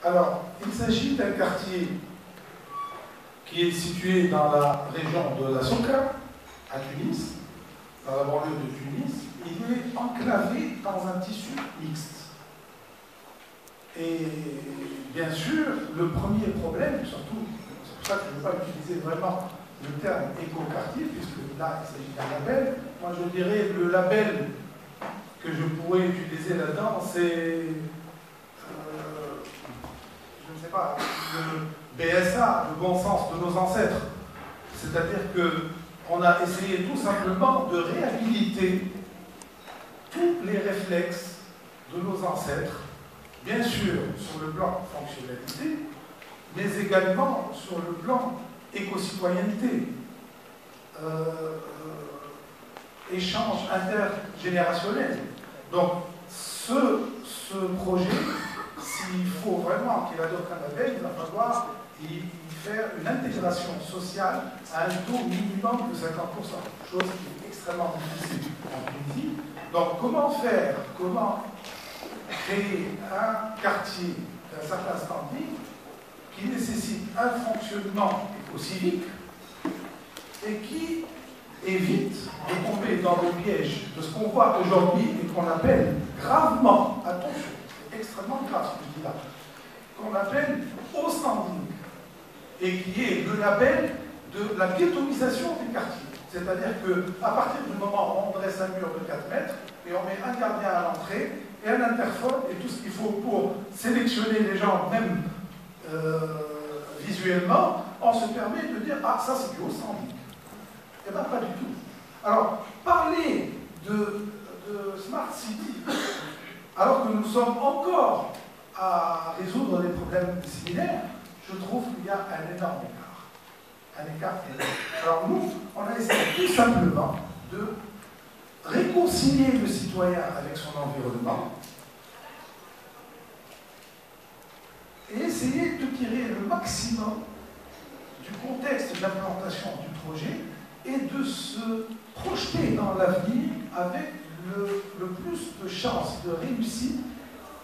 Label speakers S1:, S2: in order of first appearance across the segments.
S1: Alors, il s'agit d'un quartier qui est situé dans la région de la Souka, à Tunis, dans la banlieue de Tunis. Il est enclavé dans un tissu mixte. Et bien sûr, le premier problème, surtout, c'est pour ça que je ne veux pas utiliser vraiment le terme éco-quartier, puisque là, il s'agit d'un label. Moi, je dirais le label que je pourrais utiliser là-dedans, c'est, je ne sais pas, le BSA, le bon sens de nos ancêtres. C'est-à-dire qu'on a essayé tout simplement de réhabiliter tous les réflexes de nos ancêtres, bien sûr sur le plan fonctionnalité, mais également sur le plan éco-citoyenneté, échange intergénérationnel. Donc, ce projet, s'il faut vraiment qu'il adopte un label, il va falloir y faire une intégration sociale à un taux minimum de 50%, chose qui est extrêmement difficile en Tunisie. Donc, comment faire, comment créer un quartier d'un certain standing qui nécessite un fonctionnement éco-civique et qui évite de tomber dans le piège de ce qu'on voit aujourd'hui et qu'on appelle gravement, attention, c'est extrêmement grave ce que je dis là, qu'on appelle haut standing et qui est le label de la piétonisation du quartier. C'est-à-dire qu'à partir du moment où on dresse un mur de 4 mètres et on met un gardien à l'entrée et un interphone et tout ce qu'il faut pour sélectionner les gens, même visuellement, on se permet de dire « Ah, ça c'est du haut standing ». Eh bien, pas du tout. Alors, parler de Smart City, alors que nous sommes encore à résoudre des problèmes similaires, je trouve qu'il y a un énorme écart. Un écart énorme. Alors nous, on a essayé tout simplement de réconcilier le citoyen avec son environnement et essayer de tirer le maximum du contexte d'implantation du projet et de se projeter dans l'avenir avec le plus de chances de réussite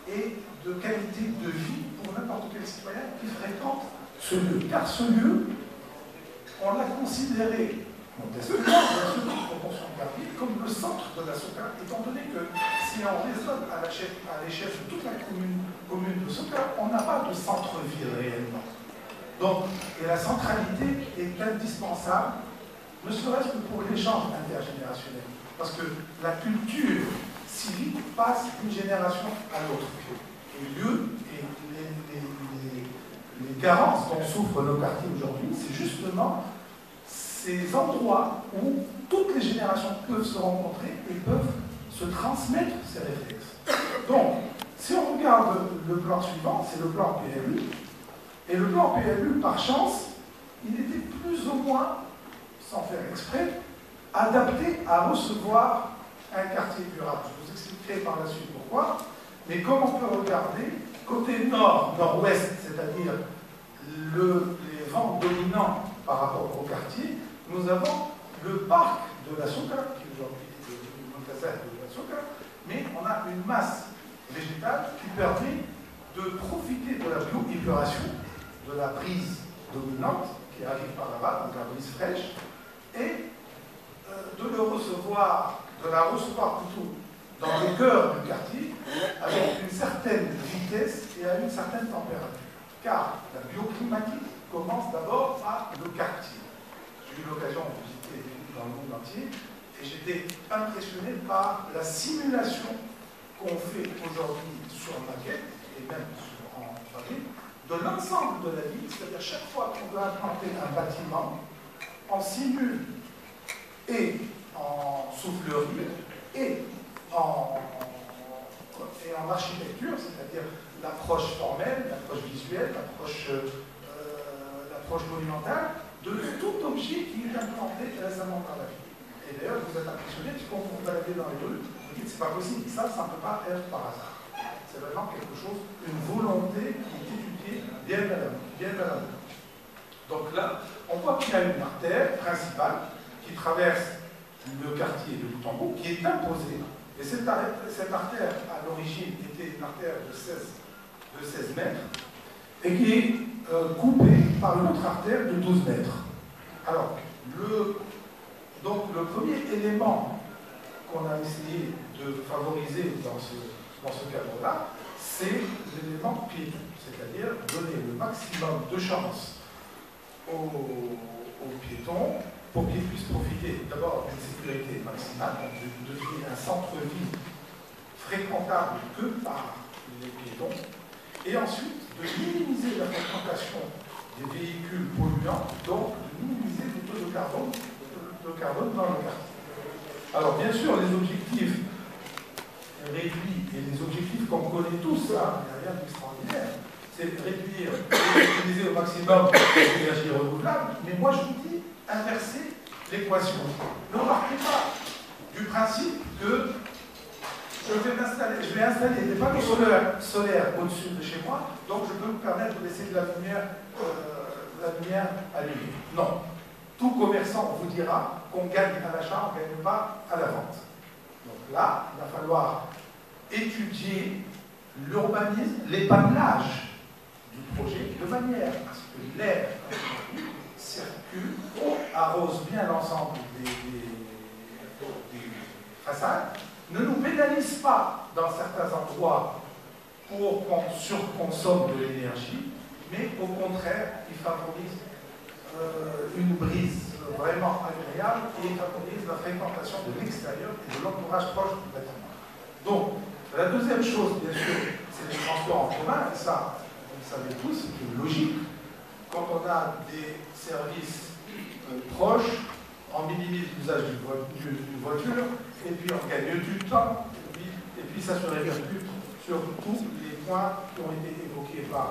S1: et de qualité de vie pour n'importe quel citoyen qui fréquente ce lieu. Car ce lieu, on l'a considéré, modestement, bien sûr, en proportion de comme le centre de la Souka, étant donné que si on raisonne à l'échelle de toute la commune de Souka, on n'a pas de centre-ville réellement. Donc, et la centralité est indispensable, ne serait-ce que pour l'échange intergénérationnel. Parce que la culture civique passe d'une génération à l'autre. Et les carences dont souffrent nos quartiers aujourd'hui, c'est justement ces endroits où toutes les générations peuvent se rencontrer et peuvent se transmettre ces réflexes. Donc, si on regarde le plan suivant, c'est le plan PLU, et le plan PLU, par chance, il était plus ou moins, sans faire exprès, adapté à recevoir un quartier durable. Je vous expliquerai par la suite pourquoi, mais comme on peut regarder, côté nord, nord-ouest, c'est-à-dire les vents dominants par rapport au quartier, nous avons le parc de la Souka, qui aujourd'hui est le magasin de la Souka, mais on a une masse végétale qui permet de profiter de la bioépuration, de la brise dominante qui arrive par là-bas, donc la brise fraîche, et de la recevoir plutôt dans le cœur du quartier, avec une certaine vitesse et à une certaine température. Car la bioclimatique commence d'abord par le quartier. J'ai eu l'occasion de visiter des villes dans le monde entier, et j'étais impressionné par la simulation qu'on fait aujourd'hui sur maquette, et même en papier, de l'ensemble de la ville, c'est-à-dire chaque fois qu'on veut implanter un bâtiment, on simule et en soufflerie et en architecture, c'est-à-dire l'approche formelle, l'approche visuelle, l'approche monumentale, de tout objet qui est implanté récemment dans la ville. Et d'ailleurs, vous êtes impressionné, quand vous vous baladez dans les rues, vous dites c'est pas possible, ça ne peut pas être par hasard. C'est vraiment quelque chose, une volonté qui est étudiée bien à la main. Donc là, on voit qu'il y a une artère principale qui traverse le quartier de bout en bout, qui est imposée. Et cette artère, à l'origine, était une artère de 16 mètres. et qui est coupé par une autre artère de 12 mètres. Alors, donc le premier élément qu'on a essayé de favoriser dans ce cadre-là, c'est l'élément piéton, c'est-à-dire donner le maximum de chance aux piétons pour qu'ils puissent profiter d'abord d'une sécurité maximale, donc de créer un centre-ville fréquentable que par les piétons, et ensuite de minimiser la fréquentation des véhicules polluants, donc de minimiser le taux de carbone dans le quartier. Alors bien sûr, les objectifs réduits et les objectifs qu'on connaît tous, hein, il n'y a rien d'extraordinaire, c'est de réduire et d'utiliser au maximum l'énergie renouvelable, mais moi je vous dis, inverser l'équation. Ne remarquez pas du principe que je vais installer des panneaux solaires au-dessus de chez moi, donc je peux me permettre de laisser de la lumière allumée. Non. Tout commerçant vous dira qu'on gagne à l'achat, on ne gagne pas à la vente. Donc là, il va falloir étudier l'urbanisme, l'épanelage du projet, de manière à ce que l'air circule, arrose bien l'ensemble des façades, ne nous pénalise pas dans certains endroits pour qu'on surconsomme de l'énergie, mais au contraire, il favorise une brise vraiment agréable et favorise la fréquentation de l'extérieur et de l'entourage proche du bâtiment. Donc, la deuxième chose, bien sûr, c'est les transports en commun, et ça, vous le savez tous, c'est une logique. Quand on a des services proches, on minimise l'usage d'une voiture, et puis on gagne du temps, et puis ça se répercute sur tous les points qui ont été évoqués par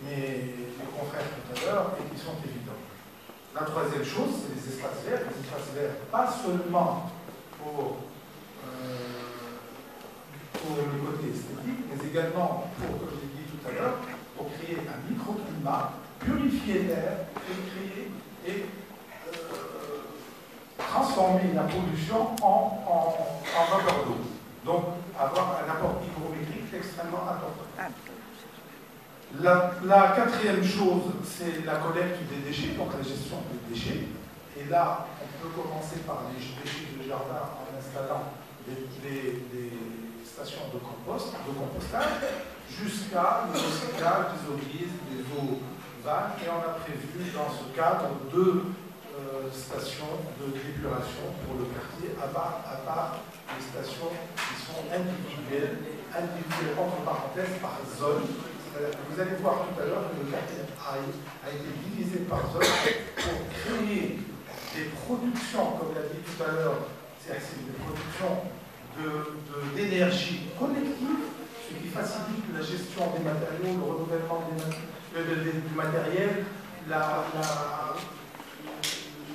S1: mes confrères tout à l'heure et qui sont évidents. La troisième chose, c'est les espaces verts, pas seulement pour le côté esthétique, mais également pour, comme je l'ai dit tout à l'heure, pour créer un microclimat, purifier l'air et transformer la pollution en vapeur d'eau. Donc, avoir un apport hygrométrique extrêmement important. La quatrième chose, c'est la collecte des déchets, donc la gestion des déchets. Et là, on peut commencer par les déchets de jardin en installant des stations de compostage, jusqu'à le recyclage des eaux grises, des eaux vagues. Et on a prévu dans ce cadre deux stations de d'épuration pour le quartier, à part les stations qui sont individuelles entre parenthèses par zone. Vous allez voir tout à l'heure que le quartier a été divisé par zone pour créer des productions, comme l'a dit tout à l'heure, c'est des productions d'énergie collective, ce qui facilite la gestion des matériaux, le renouvellement du matériel,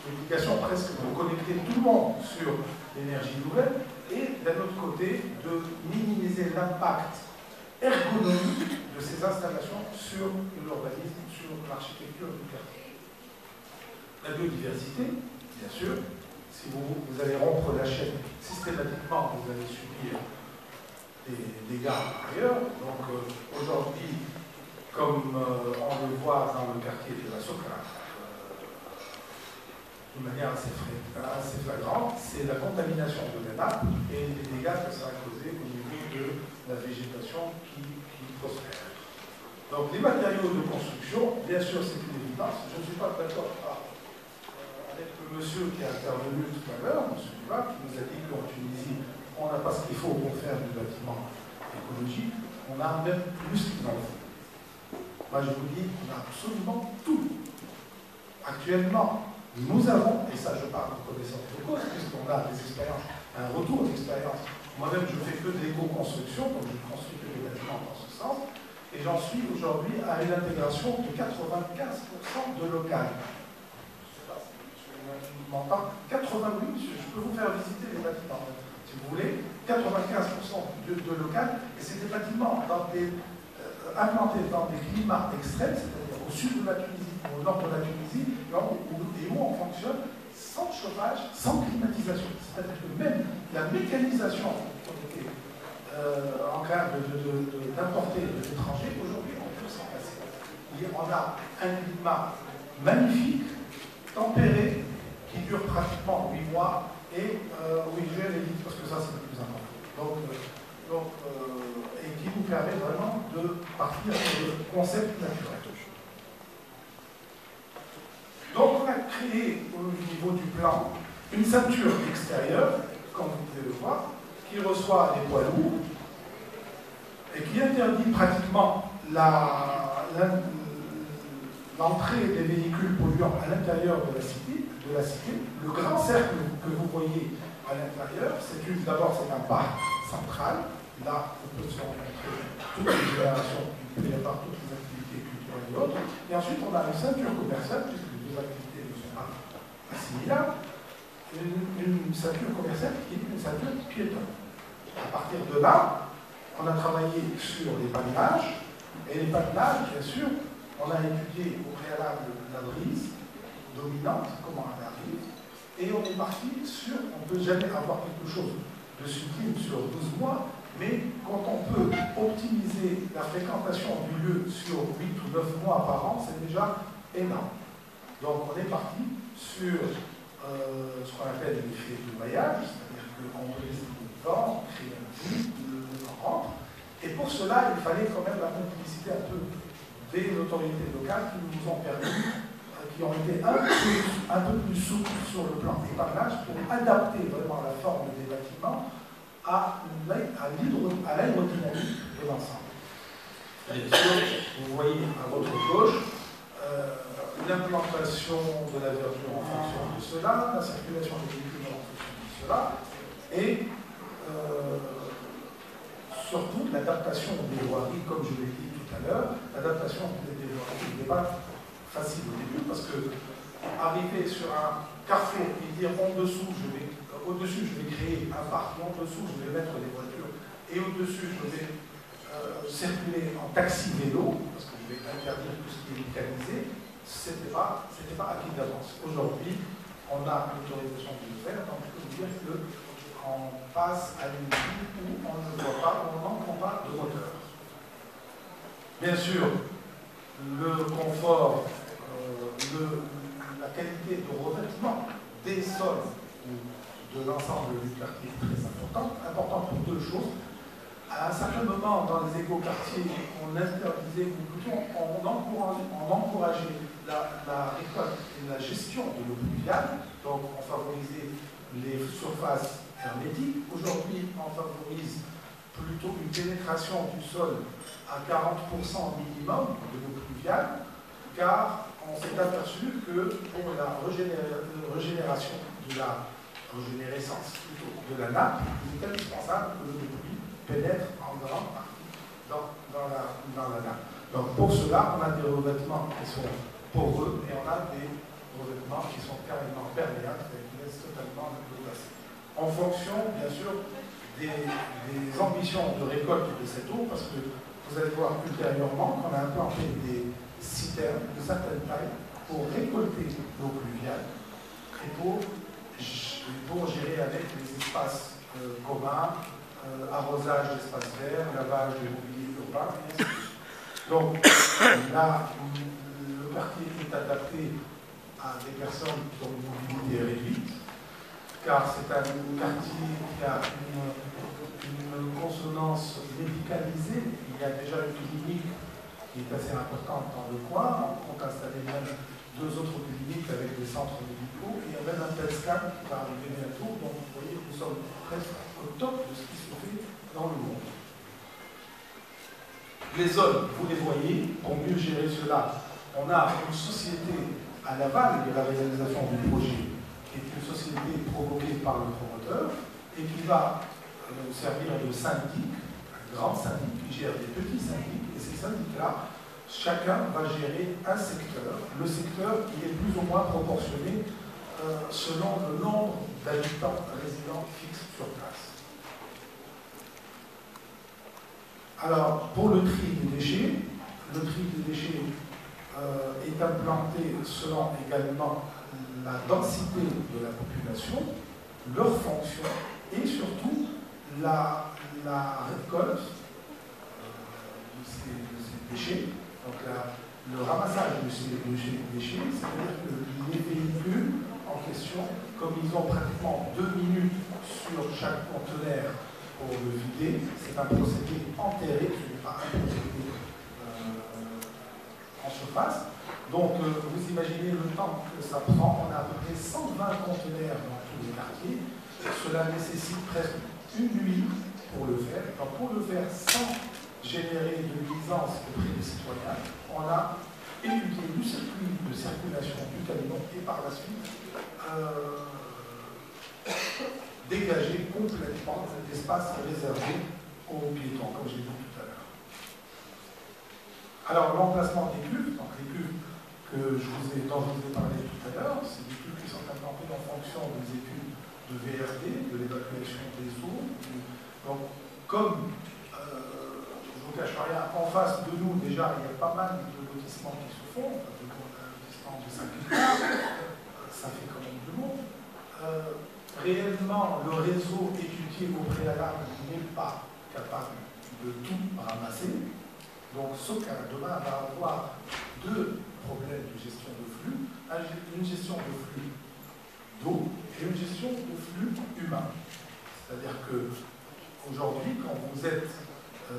S1: l'obligation presque de connecter tout le monde sur l'énergie nouvelle, et d'un autre côté, de minimiser l'impact ergonomique de ces installations sur l'urbanisme, sur l'architecture du quartier. La biodiversité, bien sûr, si vous allez rompre la chaîne systématiquement, vous allez subir des dégâts ailleurs. Donc aujourd'hui, comme on le voit dans le quartier de la Soca, de manière assez flagrante, c'est la contamination de la nappe et les dégâts que ça a causé au niveau de la végétation qui prospère. Donc les matériaux de construction, bien sûr c'est une évidence. Je ne suis pas d'accord avec le monsieur qui a intervenu tout à l'heure, M. Duval, qui nous a dit qu'en Tunisie, on n'a pas ce qu'il faut pour faire du bâtiment écologique, on a même plus qu'il en faut. Moi je vous dis, on a absolument tout. Actuellement, nous avons, et ça je parle de connaissance de cause, puisqu'on a des expériences, un retour d'expérience. Moi-même je ne fais que de l'éco-construction, donc je construis que des bâtiments dans ce sens, et j'en suis aujourd'hui à une intégration de 95% de local. Je ne sais pas si je m'entends. 88, je peux vous faire visiter les bâtiments, si vous voulez. 95% de local, et c'est des bâtiments implantés dans des climats extrêmes, c'est-à-dire au sud de la Tunisie, au nord de la Tunisie, et où on fonctionne sans chauffage, sans climatisation. C'est-à-dire que même la mécanisation qu'on était en train d'importer de l'étranger, aujourd'hui on peut s'en passer. Il on a un climat magnifique, tempéré, qui dure pratiquement 8 mois, et oui, je l'ai dit parce que ça c'est le plus important. Et qui nous permet vraiment de partir sur le concept naturel. Donc on a créé au niveau du plan une ceinture extérieure, comme vous pouvez le voir, qui reçoit les poids lourds et qui interdit pratiquement l'entrée des véhicules polluants à l'intérieur de la cité. Le grand cercle que vous voyez à l'intérieur, d'abord c'est un parc central. Là, on peut se rencontrer toutes les générations qui préparent toutes les activités culturelles et autres. Et ensuite, on a une ceinture commerciale, puisque les deux activités ne sont pas assimilables, une ceinture commerciale qui est une ceinture piétonne. À partir de là, on a travaillé sur les pavinages, et les pavinages, bien sûr, on a étudié au préalable la brise dominante, comment elle arrive, et on est parti sur, on ne peut jamais avoir quelque chose de sublime sur 12 mois, mais quand on peut optimiser la fréquentation du lieu sur 8 ou 9 mois par an, c'est déjà énorme. Donc on est parti sur ce qu'on appelle l'effet de maillage, c'est-à-dire qu'on peut laisser le vent, créer un bruit, le vent rentre, et pour cela, il fallait quand même la complicité un peu des autorités locales qui nous ont permis, qui ont été un peu plus souples sur le plan épavage pour adapter vraiment la forme des bâtiments à l'aérodynamique de l'ensemble. Bien sûr, vous voyez à votre gauche l'implantation de la verdure en fonction de cela, la circulation des véhicules en fonction de cela, et surtout l'adaptation des voiries, comme je l'ai dit tout à l'heure. L'adaptation des voiries n'est pas facile au début, parce que arriver sur un carrefour et dire au-dessus, je vais créer un parc, en-dessous, je vais mettre des voitures, et au-dessus, je vais circuler en taxi-vélo, parce que je vais interdire tout ce qui est mécanisé, c'était pas acquis d'avance. Aujourd'hui, on a l'autorisation de le faire, donc je peux vous dire qu'on passe à une vie où on ne voit pas, on n'entend pas de moteur. Bien sûr, le confort, la qualité de revêtement des sols de l'ensemble du quartier est très important pour deux choses. À un certain moment, dans les écoquartiers, on interdisait, ou plutôt on encourageait la récolte et la gestion de l'eau pluviale, donc on favorisait les surfaces hermétiques. Aujourd'hui, on favorise plutôt une pénétration du sol à 40% minimum de l'eau pluviale, car on s'est aperçu que pour la régénération de la régénérescence plutôt de la nappe, il est indispensable que l'eau de pluie pénètre en grande partie dans la nappe. Donc pour cela, on a des revêtements qui sont poreux et on a des revêtements qui sont carrément perméables, qui laissent totalement l'eau passer. En fonction, bien sûr, des ambitions de récolte de cette eau, parce que vous allez voir ultérieurement qu'on a implanté des citernes de certaines tailles pour récolter l'eau pluviale et pour gérer avec les espaces communs, arrosage d'espaces verts, lavage de mobilier urbain, et ainsi de suite. Donc là, le quartier est adapté à des personnes qui ont une mobilité réduite, car c'est un quartier qui a une consonance médicalisée. Il y a déjà une clinique qui est assez importante dans le coin. On compte installer même 2 autres cliniques avec des centres médicaux. Et il y a même un PET-scan qui va arriver bientôt. Donc vous voyez, nous sommes presque au top de ce qui se fait dans le monde. Les zones, vous les voyez, pour mieux gérer cela, on a une société à l'aval de la réalisation du projet, qui est une société provoquée par le promoteur, et qui va servir de syndic, un grand syndic qui gère des petits syndics, et ces syndics-là, chacun va gérer un secteur. Le secteur qui est plus ou moins proportionné selon le nombre d'habitants résidents fixes sur place. Alors, pour le tri des déchets, est implanté selon également la densité de la population, leur fonction et surtout la récolte de ces déchets Donc le ramassage de ces déchets, c'est-à-dire que les véhicules en question, comme ils ont pratiquement 2 minutes sur chaque conteneur pour le vider, c'est un procédé enterré, ce n'est pas un procédé en surface. Donc vous imaginez le temps que ça prend. On a à peu près 120 conteneurs dans tous les quartiers. Cela nécessite presque une nuit pour le faire. Donc pour le faire sans générer de nuisance auprès des citoyens, on a étudié le circuit de circulation du camion et par la suite dégager complètement cet espace réservé aux piétons, comme je l'ai dit tout à l'heure. Alors l'emplacement des cuves, donc les cuves dont je vous ai parlé tout à l'heure, c'est des cuves qui sont implantées en fonction des études de VRD, de l'évacuation des eaux. Donc comme je ne vous cache rien, en face de nous, déjà, il y a pas mal de lotissements qui se font. Un lotissement de 5 hectares, ça fait quand même du monde. Réellement, le réseau étudié au préalable n'est pas capable de tout ramasser. Donc, ce cas, demain, va avoir 2 problèmes de gestion de flux. Une gestion de flux d'eau et une gestion de flux humain. C'est-à-dire que aujourd'hui, quand vous êtes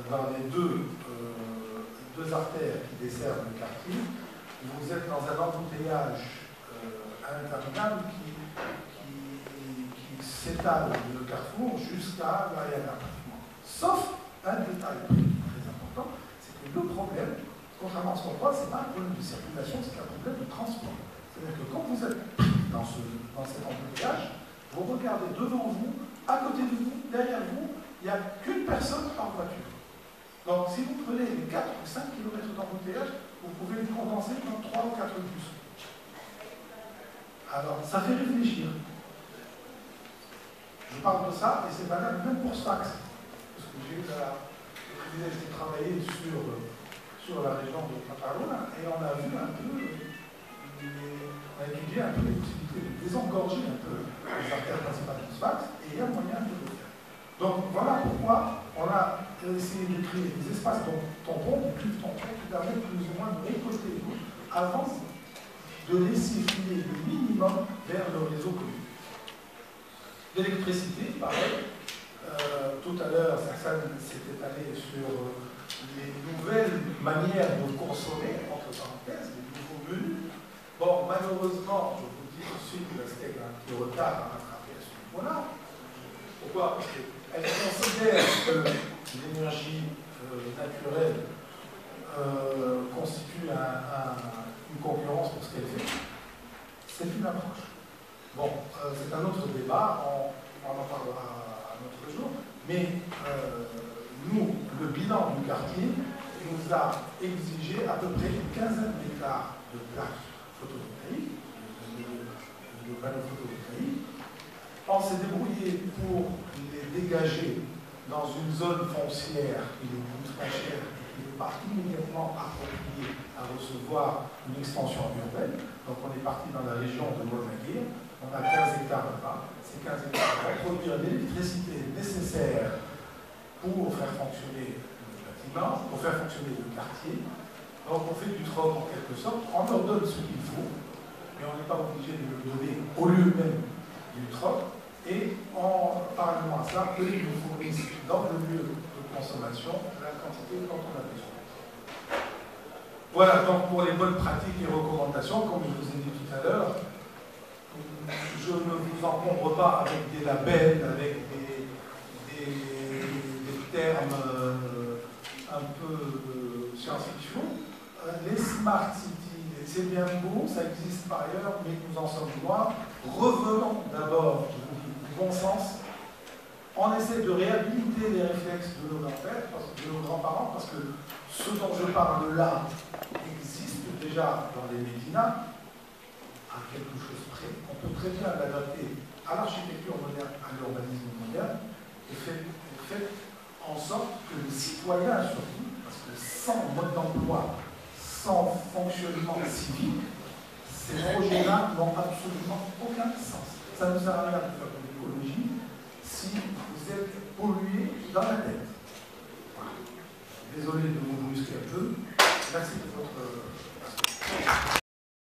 S1: dans les deux artères qui desservent le quartier, vous êtes dans un embouteillage interminable qui s'étale de carrefour jusqu'à l'Ariana. Sauf un détail très important, c'est que le problème, contrairement à ce qu'on croit, ce n'est pas un problème de circulation, c'est un problème de transport. C'est-à-dire que quand vous êtes dans cet embouteillage, vous regardez devant vous, à côté de vous, derrière vous, il n'y a qu'une personne par voiture. Donc, si vous prenez les 4 ou 5 km d'embouteillage, vous pouvez les condenser dans 3 ou 4 bus. Alors, ça fait réfléchir. Je parle de ça, et c'est valable même pour Sfax. Parce que j'ai eu le privilège de travailler sur la région de Catalogne, et on a vu un peu, on a étudié un peu les possibilités de désengorger un peu les artères principales de Sfax, et il y a moyen de le faire. Donc, voilà pourquoi on a essayé de créer des espaces tampons, des cuves tampons, qui permettent plus ou moins de récolter l'eau avant de laisser filer le minimum vers le réseau connu. L'électricité, pareil. Tout à l'heure, Saxane s'est étalé sur les nouvelles manières de consommer, entre parenthèses, les nouveaux menus. Bon, malheureusement, je vous dis tout de suite que c'était un petit retard à rattraper à ce niveau-là. Pourquoi? Parce qu'elle considère que l'énergie naturelle constitue une concurrence pour ce qu'elle fait. C'est une approche. Bon, c'est un autre débat, on en parlera un autre jour, mais nous, le bilan du quartier nous a exigé à peu près une quinzaine d'hectares de plaques photovoltaïques, de panneaux photovoltaïques. On s'est débrouillé pour les dégager dans une zone foncière qui nous coûte très cher et qui n'est pas immédiatement appropriée à recevoir une extension urbaine. Donc on est parti dans la région de Molmaguir. On a 15 hectares là-bas. Ces 15 hectares vont produire l'électricité nécessaire pour faire fonctionner le bâtiment, pour faire fonctionner le quartier. Donc on fait du troc en quelque sorte. On leur donne ce qu'il faut, mais on n'est pas obligé de le donner au lieu même du troc. Et parallèlement à ça, eux, ils nous fournissent dans le lieu de consommation la quantité dont on a besoin. Voilà, donc pour les bonnes pratiques et recommandations, comme je vous ai dit tout à l'heure, je ne vous encombre pas avec des labels, avec des termes un peu science-fiction. Les smart cities, c'est bien beau, ça existe par ailleurs, mais nous en sommes loin. Revenons d'abord du bon sens. On essaie de réhabiliter les réflexes de nos grands-pères, de nos grands-parents, parce que ce dont je parle là existe déjà dans les médinas, à quelque chose près. On peut très bien l'adapter à l'architecture moderne, à l'urbanisme moderne, et fait en sorte que les citoyens, surtout, parce que sans mode d'emploi, sans fonctionnement civique, ces projets-là n'ont absolument aucun sens. Ça ne sert à rien de faire de l'écologie si vous êtes pollué dans la tête. Désolé de vous brusquer un peu, Merci de votre